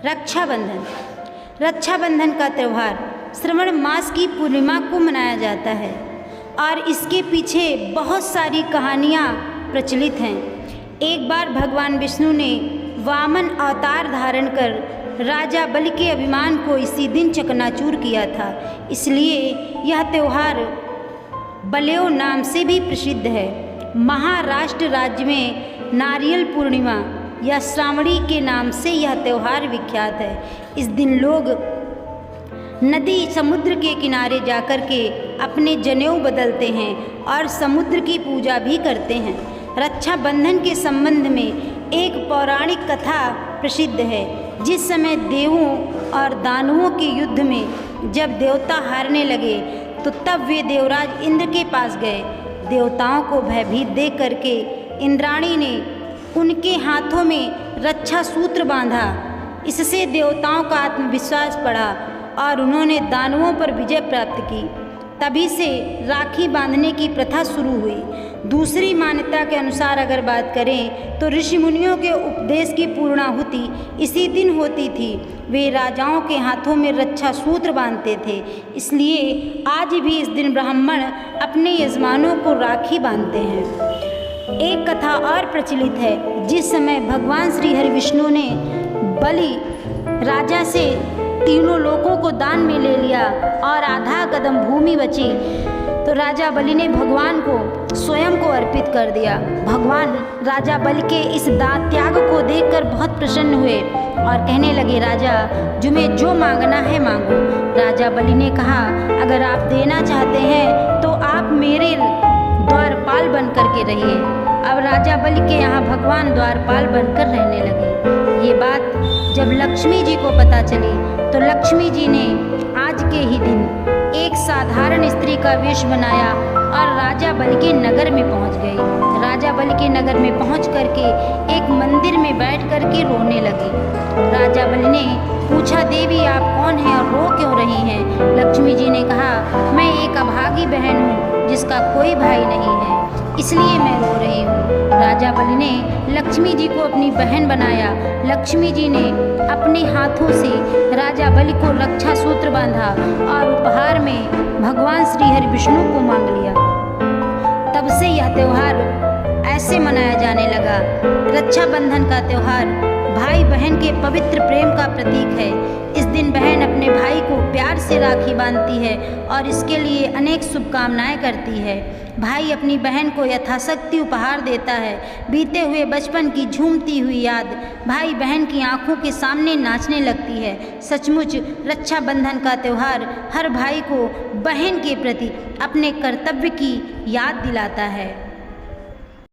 रक्षाबंधन। रक्षाबंधन का त्यौहार श्रावण मास की पूर्णिमा को मनाया जाता है और इसके पीछे बहुत सारी कहानियाँ प्रचलित हैं। एक बार भगवान विष्णु ने वामन अवतार धारण कर राजा बलि के अभिमान को इसी दिन चकनाचूर किया था, इसलिए यह त्यौहार बलयो नाम से भी प्रसिद्ध है। महाराष्ट्र राज्य में नारियल पूर्णिमा या श्रावणी के नाम से यह त्यौहार विख्यात है। इस दिन लोग नदी समुद्र के किनारे जाकर के अपने जनेऊ बदलते हैं और समुद्र की पूजा भी करते हैं। रक्षाबंधन के संबंध में एक पौराणिक कथा प्रसिद्ध है। जिस समय देवों और दानवों के युद्ध में जब देवता हारने लगे तो तब वे देवराज इंद्र के पास गए। देवताओं को भयभीत देख करके इंद्राणी ने उनके हाथों में रक्षा सूत्र बांधा। इससे देवताओं का आत्मविश्वास बढ़ा और उन्होंने दानवों पर विजय प्राप्त की। तभी से राखी बांधने की प्रथा शुरू हुई। दूसरी मान्यता के अनुसार अगर बात करें तो ऋषि मुनियों के उपदेश की पूर्णाहुति इसी दिन होती थी। वे राजाओं के हाथों में रक्षा सूत्र बांधते थे, इसलिए आज भी इस दिन ब्राह्मण अपने यजमानों को राखी बांधते हैं। एक कथा और प्रचलित है। जिस समय भगवान श्री हरि विष्णु ने बलि राजा से तीनों लोकों को दान में ले लिया और आधा कदम भूमि बची तो राजा बलि ने भगवान को स्वयं को अर्पित कर दिया। भगवान राजा बलि के इस दान त्याग को देखकर बहुत प्रसन्न हुए और कहने लगे, राजा तुम्हें जो मांगना है मांगो। राजा बलि ने कहा, अगर आप देना चाहते हैं तो आप मेरे द्वारपाल बन करके रहिए। अब राजा बलि के यहाँ भगवान द्वारपाल बनकर रहने लगे। ये बात जब लक्ष्मी जी को पता चली तो लक्ष्मी जी ने आज के ही दिन एक साधारण स्त्री का वेश बनाया और राजा बलि के नगर में पहुंच गई। राजा बलि के नगर में पहुंच करके एक मंदिर में बैठ करके रोने लगी। राजा बलि ने पूछा, देवी आप कौन हैं और रो क्यों रही हैं? लक्ष्मी जी ने कहा, मैं एक अभागी बहन हूँ जिसका कोई भाई नहीं है, इसलिए मैं रो रही हूँ। राजा बलि ने लक्ष्मी जी को अपनी बहन बनाया। लक्ष्मी जी ने अपने हाथों से राजा बलि को रक्षा सूत्र बांधा और उपहार में भगवान श्री हरि विष्णु को मांग लिया। तब से यह त्यौहार ऐसे मनाया जाने लगा। रक्षाबंधन का त्यौहार भाई बहन के पवित्र प्रेम का प्रतीक है। इस दिन बहन अपने भाई को प्यार से राखी बांधती है और इसके लिए अनेक शुभकामनाएं करती है। भाई अपनी बहन को यथाशक्ति उपहार देता है। बीते हुए बचपन की झूमती हुई याद भाई बहन की आंखों के सामने नाचने लगती है। सचमुच रक्षाबंधन का त्यौहार हर भाई को बहन के प्रति अपने कर्तव्य की याद दिलाता है।